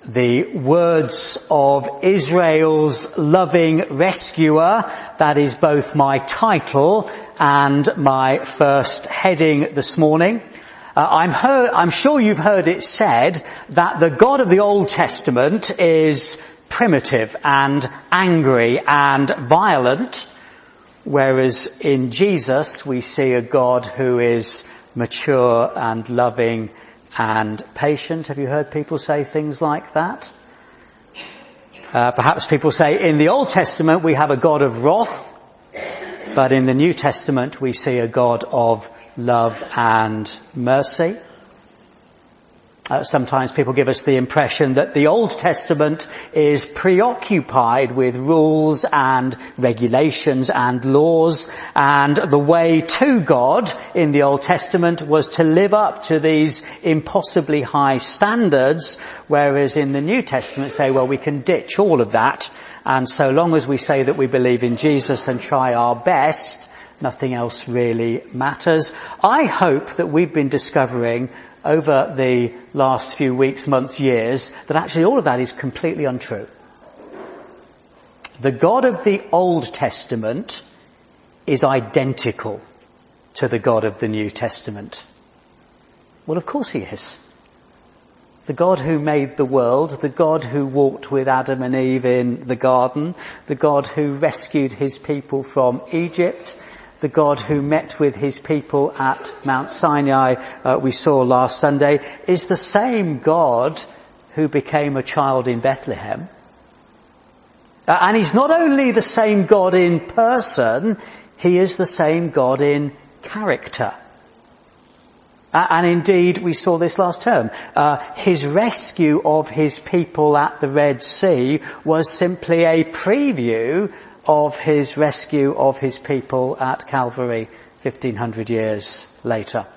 the words of Israel's loving rescuer. That is both my title and my first heading this morning. I'm sure you've heard it said that the God of the Old Testament is primitive and angry and violent, whereas in Jesus we see a God who is mature and loving and patient. Have you heard people say things like that? Perhaps people say in the Old Testament we have a God of wrath, but in the New Testament we see a God of love and mercy. Sometimes people give us the impression that the Old Testament is preoccupied with rules and regulations and laws, and the way to God in the Old Testament was to live up to these impossibly high standards, whereas in the New Testament say, well, we can ditch all of that, and so long as we say that we believe in Jesus and try our best, nothing else really matters. I hope that we've been discovering over the last few weeks, months, years, that actually all of that is completely untrue. The God of the Old Testament is identical to the God of the New Testament. Well, of course he is. The God who made the world, the God who walked with Adam and Eve in the garden, the God who rescued his people from Egypt, the God who met with his people at Mount Sinai, we saw last Sunday, is the same God who became a child in Bethlehem. And he's not only the same God in person, he is the same God in character. And indeed, we saw this last term. His rescue of his people at the Red Sea was simply a preview of his rescue of his people at Calvary 1500 years later.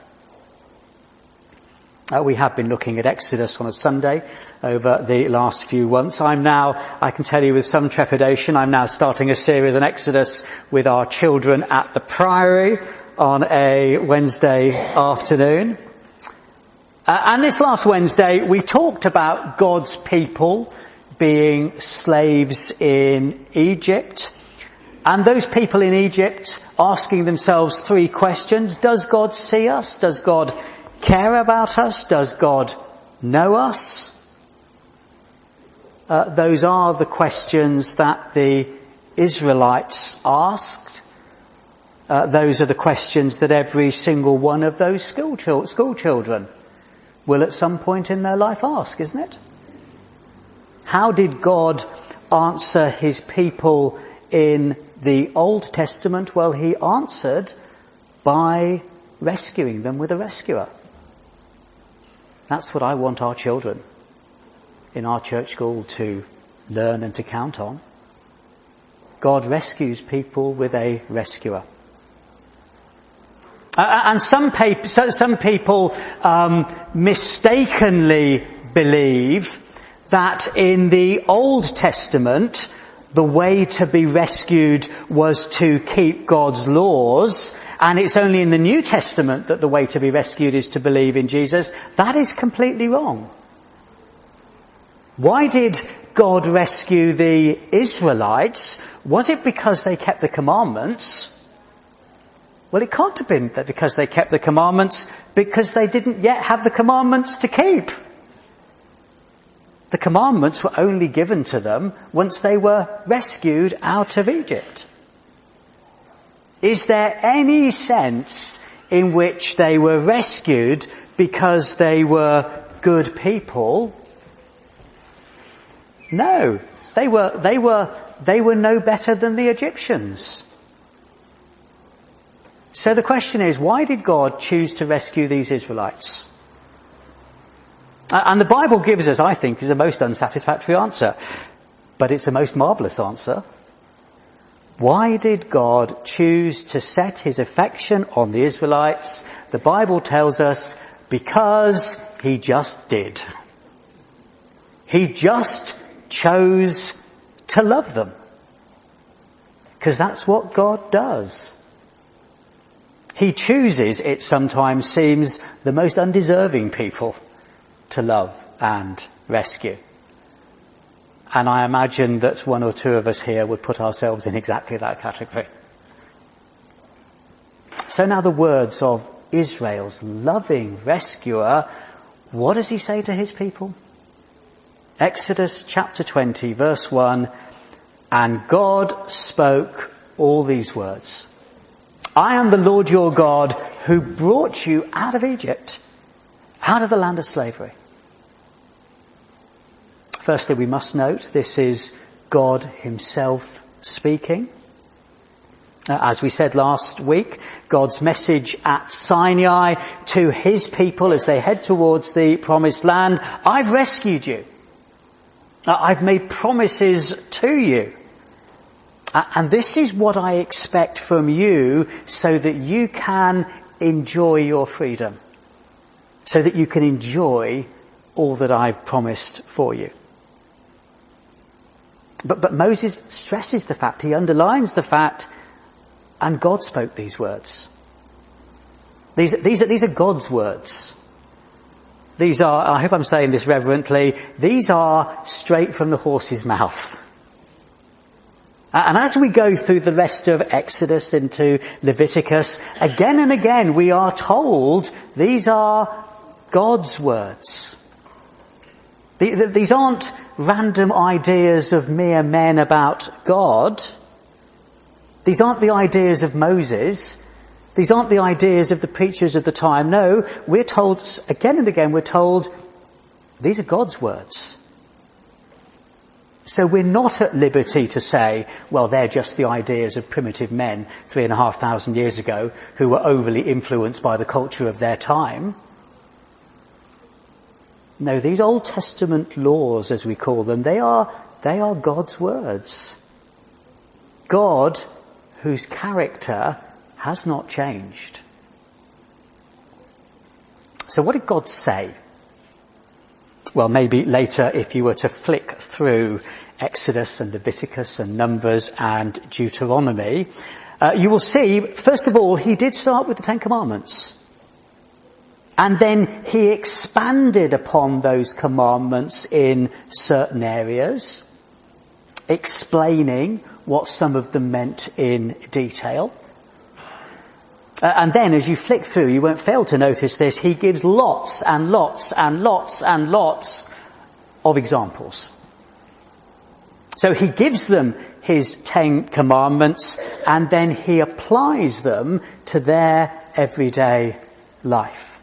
We have been looking at Exodus on a Sunday over the last few months. I can tell you with some trepidation, I'm now starting a series on Exodus with our children at the Priory on a Wednesday afternoon. And this last Wednesday we talked about God's people being slaves in Egypt. And those people in Egypt asking themselves three questions. Does God see us? Does God care about us? Does God know us? Those are the questions that the Israelites asked. Those are the questions that every single one of those school children will at some point in their life ask, isn't it? How did God answer his people in the Old Testament? Well, he answered by rescuing them with a rescuer. That's what I want our children in our church school to learn and to count on. God rescues people with a rescuer. And some people mistakenly believe that in the Old Testament the way to be rescued was to keep God's laws, and it's only in the New Testament that the way to be rescued is to believe in Jesus. That is completely wrong. Why did God rescue the Israelites? Was it because they kept the commandments? Well, it can't have been that because they kept the commandments, because they didn't yet have the commandments to keep. The commandments were only given to them once they were rescued out of Egypt. Is there any sense in which they were rescued because they were good people? No. They were no better than the Egyptians. So the question is, why did God choose to rescue these Israelites? And the Bible gives us, I think, is a most unsatisfactory answer. But it's a most marvellous answer. Why did God choose to set his affection on the Israelites? The Bible tells us, because he just did. He just chose to love them. Because that's what God does. He chooses, it sometimes seems, the most undeserving people to love and rescue. And I imagine that one or two of us here would put ourselves in exactly that category. So now the words of Israel's loving rescuer, what does he say to his people? Exodus chapter 20, verse 1, and God spoke all these words. I am the Lord your God who brought you out of Egypt, out of the land of slavery. Firstly, we must note this is God himself speaking. As we said last week, God's message at Sinai to his people as they head towards the promised land, I've rescued you. I've made promises to you. And this is what I expect from you so that you can enjoy your freedom. So that you can enjoy all that I've promised for you. But Moses stresses the fact, he underlines the fact, and God spoke these words. These are God's words. These are, I hope I'm saying this reverently, these are straight from the horse's mouth. And as we go through the rest of Exodus into Leviticus, again and again we are told these are God's words. These aren't random ideas of mere men about God. These aren't the ideas of Moses. These aren't the ideas of the preachers of the time. No, we're told, again and again, we're told these are God's words. So we're not at liberty to say, well, they're just the ideas of primitive men 3,500 years ago who were overly influenced by the culture of their time. No, these Old Testament laws, as we call them, they are God's words. God, whose character has not changed. So what did God say? Well, maybe later if you were to flick through Exodus and Leviticus and Numbers and Deuteronomy, you will see, first of all, he did start with the Ten Commandments. And then he expanded upon those commandments in certain areas, explaining what some of them meant in detail. And then as you flick through, you won't fail to notice this, he gives lots and lots and lots and lots of examples. So he gives them his 10 commandments and then he applies them to their everyday life.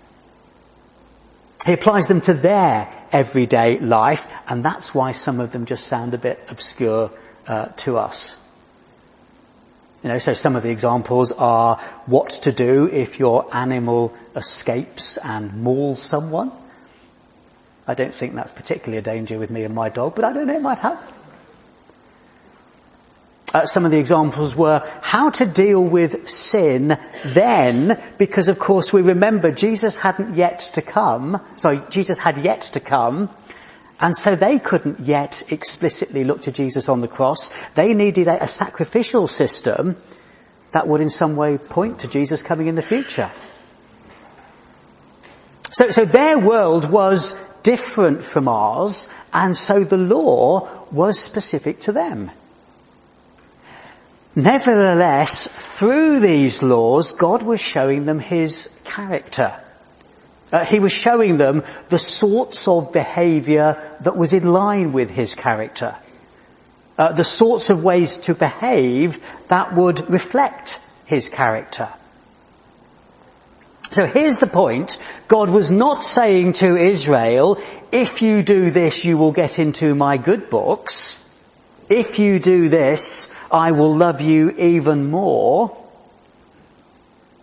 He applies them to their everyday life, and that's why some of them just sound a bit obscure to us. You know, so some of the examples are what to do if your animal escapes and mauls someone. I don't think that's particularly a danger with me and my dog, but I don't know, it might have. Some of the examples were how to deal with sin then, because of course we remember Jesus had yet to come, and so they couldn't yet explicitly look to Jesus on the cross. They needed a sacrificial system that would in some way point to Jesus coming in the future. So their world was different from ours, and so the law was specific to them. Nevertheless, through these laws, God was showing them his character. He was showing them the sorts of behaviour that was in line with his character. The sorts of ways to behave that would reflect his character. So here's the point. God was not saying to Israel, if you do this, you will get into my good books. If you do this, I will love you even more.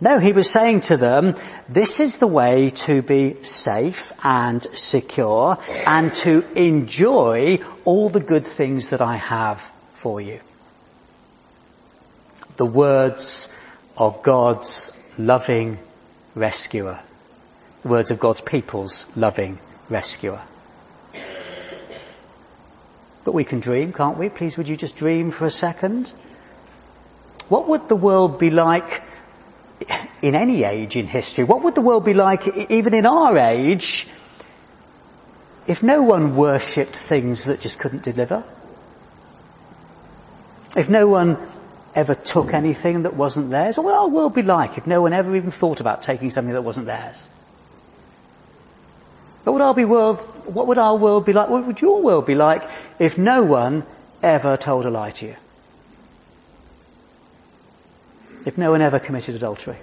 No, he was saying to them, this is the way to be safe and secure and to enjoy all the good things that I have for you. The words of God's loving rescuer. The words of God's people's loving rescuer. But we can dream, can't we? Please, would you just dream for a second? What would the world be like in any age in history? What would the world be like even in our age if no one worshipped things that just couldn't deliver, if no one ever took anything that wasn't theirs, what would our world be like if no one ever even thought about taking something that wasn't theirs? What would our world be like? What would your world be like if no one ever told a lie to you? If no one ever committed adultery?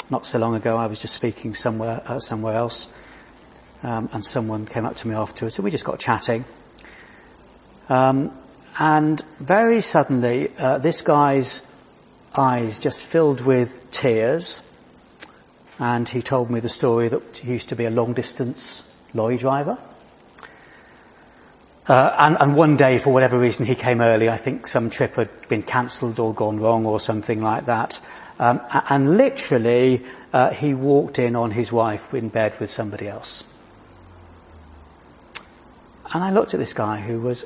Not so long ago, I was just speaking somewhere else, and someone came up to me afterwards, and we just got chatting. And very suddenly, this guy's eyes just filled with tears, and he told me the story that he used to be a long-distance lorry driver. And one day, for whatever reason, he came early. I think some trip had been cancelled or gone wrong or something like that. And literally, he walked in on his wife in bed with somebody else. And I looked at this guy who was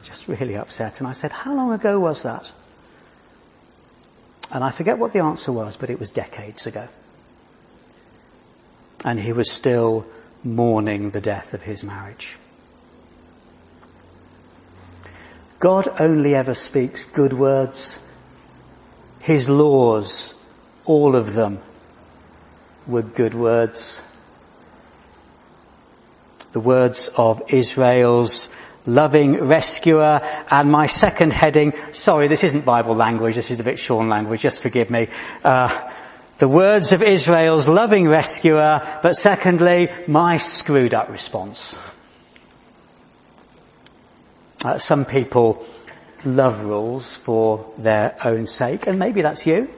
just really upset, and I said, "How long ago was that?" And I forget what the answer was, but it was decades ago. And he was still mourning the death of his marriage. God only ever speaks good words. His laws, all of them, were good words. The words of Israel's loving rescuer. And my second heading, sorry, this isn't Bible language, this is a bit Sean language, just forgive me. The words of Israel's loving rescuer, but secondly, my screwed up response. Some people love rules for their own sake, and maybe that's you.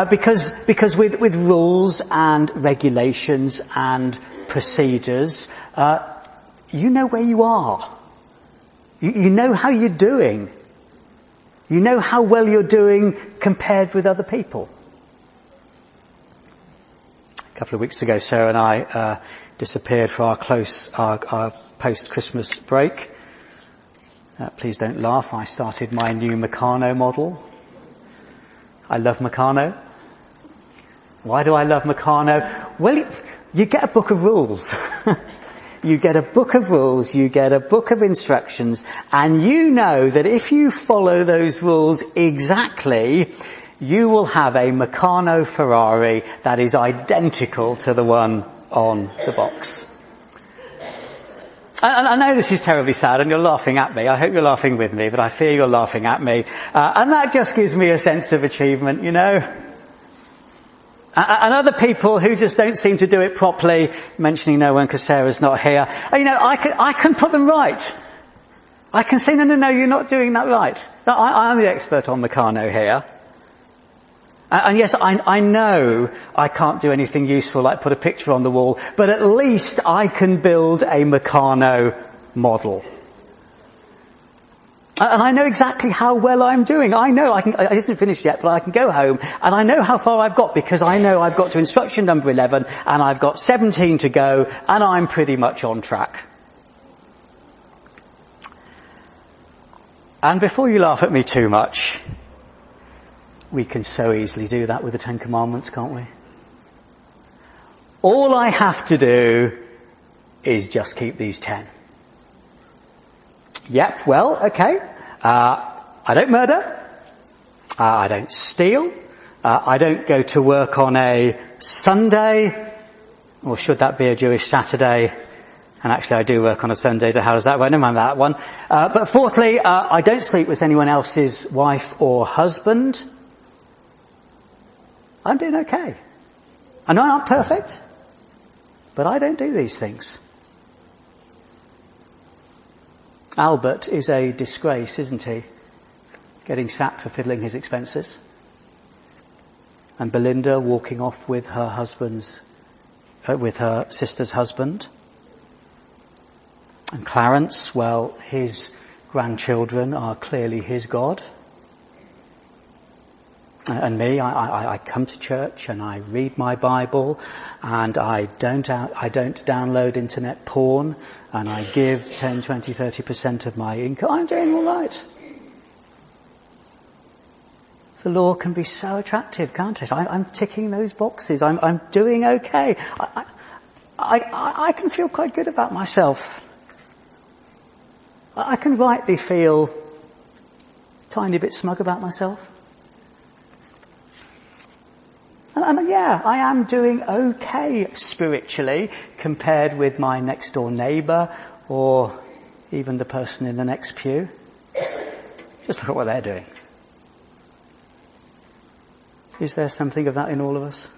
Because with rules and regulations and procedures, you know where you are. You know how you're doing. You know how well you're doing compared with other people. A couple of weeks ago, Sarah and I disappeared for our post-Christmas break. Please don't laugh. I started my new Meccano model. I love Meccano. Why do I love Meccano? Well, you get a book of rules. You get a book of rules, you get a book of instructions, and you know that if you follow those rules exactly, you will have a Meccano Ferrari that is identical to the one on the box. I know this is terribly sad and you're laughing at me. I hope you're laughing with me, but I fear you're laughing at me. And that just gives me a sense of achievement, you know. And other people who just don't seem to do it properly, mentioning no one because Sarah's not here, you know, I can put them right. I can say, no, you're not doing that right. No, I'm the expert on Meccano here. And yes, I know I can't do anything useful like put a picture on the wall, but at least I can build a Meccano model. And I know exactly how well I'm doing. I know I isn't finished yet, but I can go home and I know how far I've got because I know I've got to instruction number 11 and I've got 17 to go and I'm pretty much on track. And before you laugh at me too much, we can so easily do that with the Ten Commandments, can't we? All I have to do is just keep these 10. Yep, well, okay. I don't murder. I don't steal. I don't go to work on a Sunday. Or should that be a Jewish Saturday? And actually I do work on a Sunday, so how does that work? Never mind that one. But fourthly, I don't sleep with anyone else's wife or husband. I'm doing okay. I know I'm not perfect, but I don't do these things. Albert is a disgrace, isn't he? Getting sacked for fiddling his expenses. And Belinda walking off with her sister's husband. And Clarence, well, his grandchildren are clearly his God. And me, I come to church and I read my Bible and I don't download internet porn and I give 10, 20, 30% of my income. I'm doing all right. The law can be so attractive, can't it? I'm ticking those boxes. I'm doing okay. I can feel quite good about myself. I can rightly feel a tiny bit smug about myself. And yeah, I am doing okay spiritually compared with my next door neighbour or even the person in the next pew. Just look at what they're doing. Is there something of that in all of us?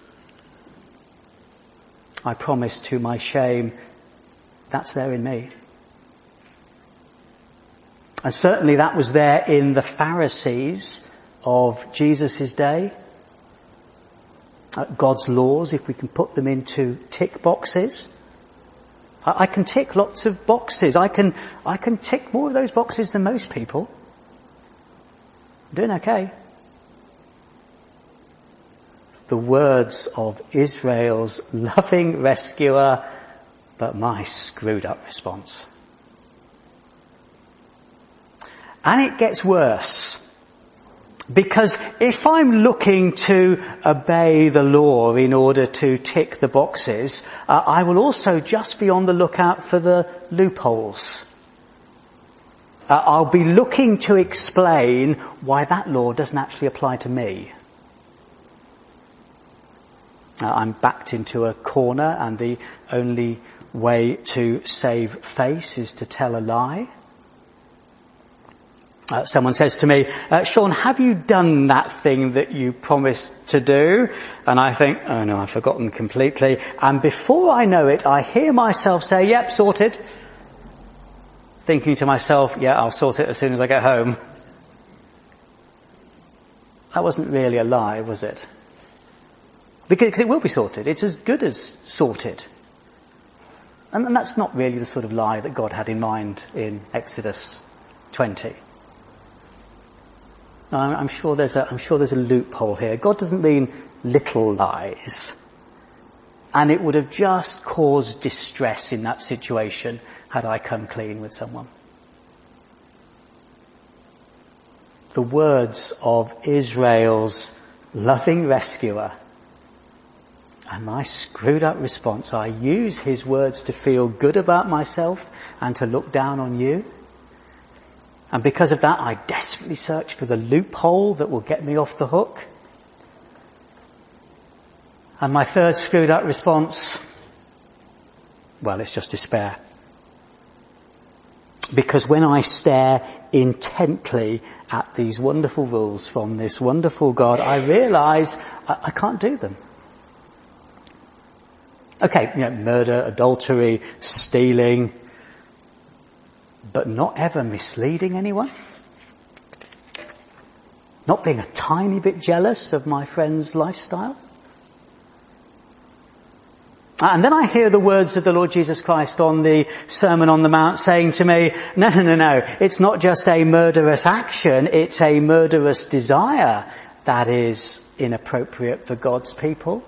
I promise to my shame, that's there in me. And certainly that was there in the Pharisees of Jesus' day. God's laws, if we can put them into tick boxes. I can tick lots of boxes. I can tick more of those boxes than most people. I'm doing okay. The words of Israel's loving rescuer, but my screwed up response. And it gets worse. Because if I'm looking to obey the law in order to tick the boxes, I will also just be on the lookout for the loopholes. I'll be looking to explain why that law doesn't actually apply to me. I'm backed into a corner and the only way to save face is to tell a lie. Someone says to me, Sean, have you done that thing that you promised to do? And I think, oh no, I've forgotten completely. And before I know it, I hear myself say, yep, sorted. Thinking to myself, yeah, I'll sort it as soon as I get home. That wasn't really a lie, was it? Because it will be sorted. It's as good as sorted. And that's not really the sort of lie that God had in mind in Exodus 20. I'm sure there's a loophole here. God doesn't mean little lies. And it would have just caused distress in that situation had I come clean with someone. The words of Israel's loving rescuer and my screwed up response. I use his words to feel good about myself and to look down on you. And because of that, I desperately search for the loophole that will get me off the hook. And my third screwed up response, well, it's just despair. Because when I stare intently at these wonderful rules from this wonderful God, I realise I can't do them. Okay, murder, adultery, stealing, but not ever misleading anyone. Not being a tiny bit jealous of my friend's lifestyle. And then I hear the words of the Lord Jesus Christ on the Sermon on the Mount saying to me, no, it's not just a murderous action, it's a murderous desire that is inappropriate for God's people.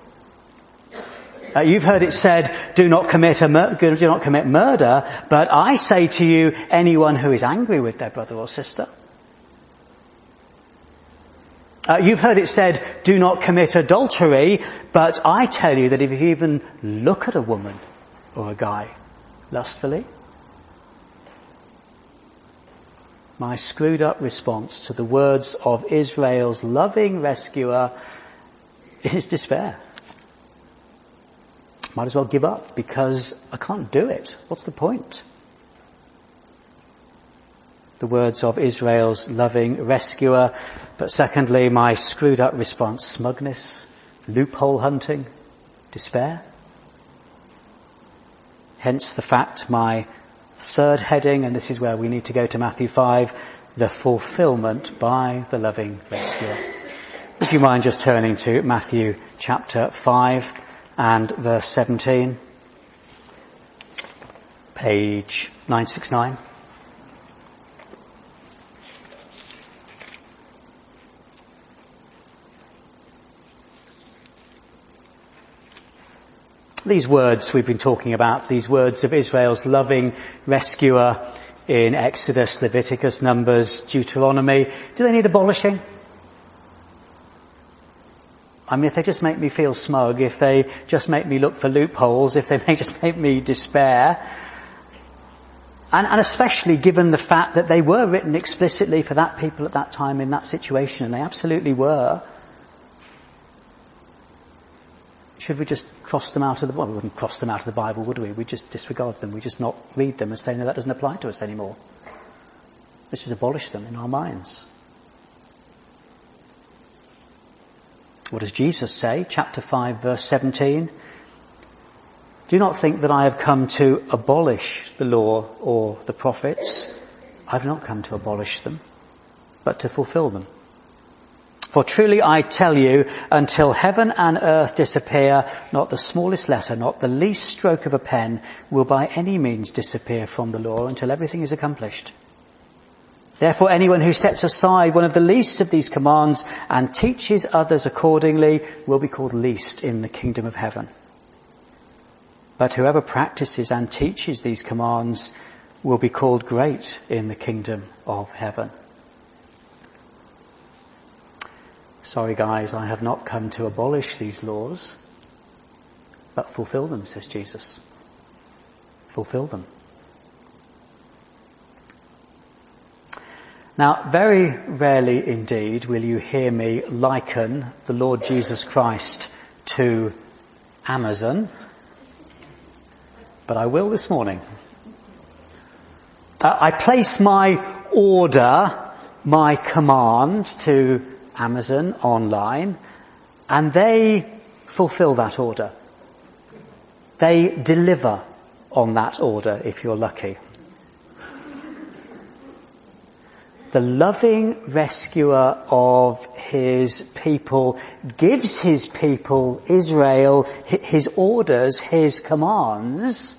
You've heard it said, do not commit murder, but I say to you, anyone who is angry with their brother or sister. You've heard it said, do not commit adultery, but I tell you that if you even look at a woman or a guy lustfully, my screwed up response to the words of Israel's loving rescuer is despair. Might as well give up because I can't do it. What's the point? The words of Israel's loving rescuer. But secondly, my screwed up response, smugness, loophole hunting, despair. Hence the fact my third heading, and this is where we need to go to Matthew 5, the fulfillment by the loving rescuer. Would you mind just turning to Matthew chapter 5 and verse 17? Page 969. These words we've been talking about, these words of Israel's loving rescuer in Exodus, Leviticus, Numbers, Deuteronomy, do they need abolishing? I mean, if they just make me feel smug, if they just make me look for loopholes, if they may just make me despair, and especially given the fact that they were written explicitly for that people at that time in that situation, and they absolutely were, should we just cross them out of the Bible? We wouldn't cross them out of the Bible, would we? We'd just disregard them. We'd just not read them and say, no, that doesn't apply to us anymore. Let's just abolish them in our minds. What does Jesus say? Chapter 5, verse 17. Do not think that I have come to abolish the law or the prophets. I've not come to abolish them, but to fulfill them. For truly I tell you, until heaven and earth disappear, not the smallest letter, not the least stroke of a pen will by any means disappear from the law until everything is accomplished. Therefore anyone who sets aside one of the least of these commands and teaches others accordingly will be called least in the kingdom of heaven. But whoever practices and teaches these commands will be called great in the kingdom of heaven. Sorry guys, I have not come to abolish these laws, but fulfill them, says Jesus. Fulfill them. Now, very rarely indeed will you hear me liken the Lord Jesus Christ to Amazon, but I will this morning. I place my order, my command to Amazon online, and they fulfill that order. They deliver on that order if you're lucky. The loving rescuer of his people gives his people, Israel, his orders, his commands,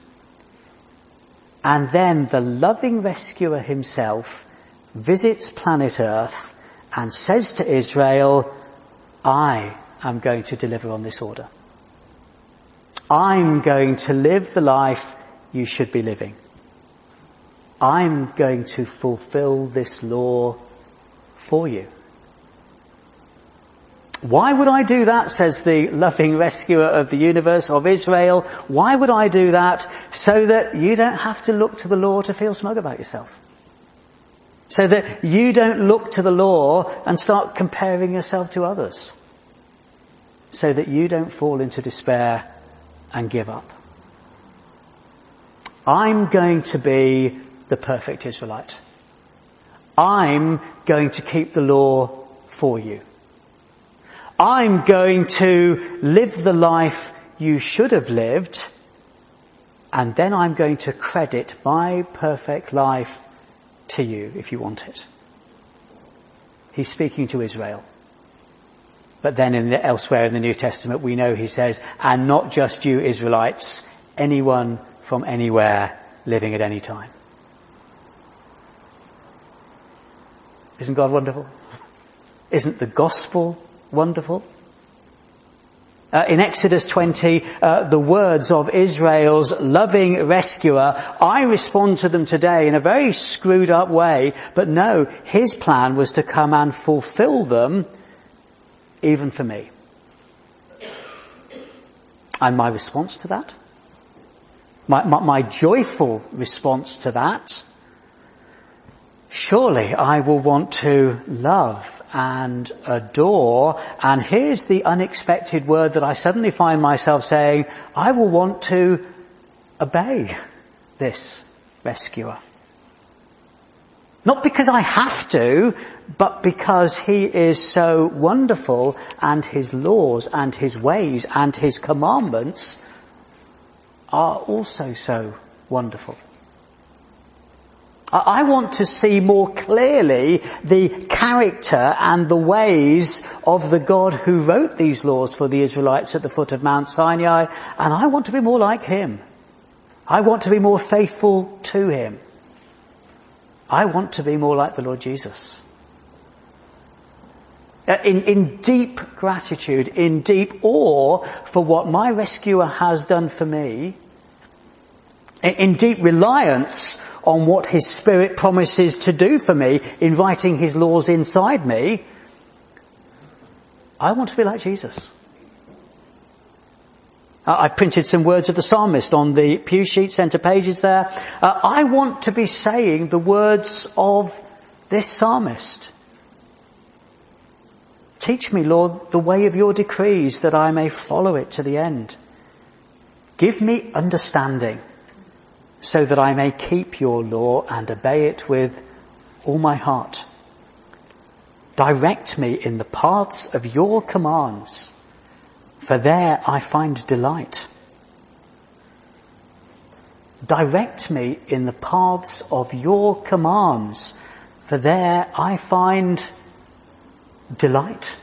and then the loving rescuer himself visits planet Earth and says to Israel, I am going to deliver on this order. I'm going to live the life you should be living. I'm going to fulfill this law for you. Why would I do that, says the loving rescuer of the universe, of Israel? Why would I do that? So that you don't have to look to the law to feel smug about yourself. So that you don't look to the law and start comparing yourself to others. So that you don't fall into despair and give up. I'm going to be the perfect Israelite. I'm going to keep the law for you. I'm going to live the life you should have lived, and then I'm going to credit my perfect life to you if you want it. He's speaking to Israel. But then elsewhere in the New Testament we know he says, and not just you Israelites, anyone from anywhere living at any time. Isn't God wonderful? Isn't the gospel wonderful? In Exodus 20, the words of Israel's loving rescuer, I respond to them today in a very screwed up way, but no, his plan was to come and fulfill them even for me. And my response to that, my joyful response to that, surely I will want to love and adore, and here's the unexpected word that I suddenly find myself saying, I will want to obey this rescuer. Not because I have to, but because he is so wonderful, and his laws and his ways and his commandments are also so wonderful. I want to see more clearly the character and the ways of the God who wrote these laws for the Israelites at the foot of Mount Sinai, and I want to be more like him. I want to be more faithful to him. I want to be more like the Lord Jesus. In deep gratitude, in deep awe for what my rescuer has done for me, in deep reliance on what his Spirit promises to do for me in writing his laws inside me, I want to be like Jesus. I printed some words of the psalmist on the pew sheet, centre pages there. I want to be saying the words of this psalmist. Teach me, Lord, the way of your decrees that I may follow it to the end. Give me understanding so that I may keep your law and obey it with all my heart. Direct me in the paths of your commands, for there I find delight. Direct me in the paths of your commands, for there I find delight.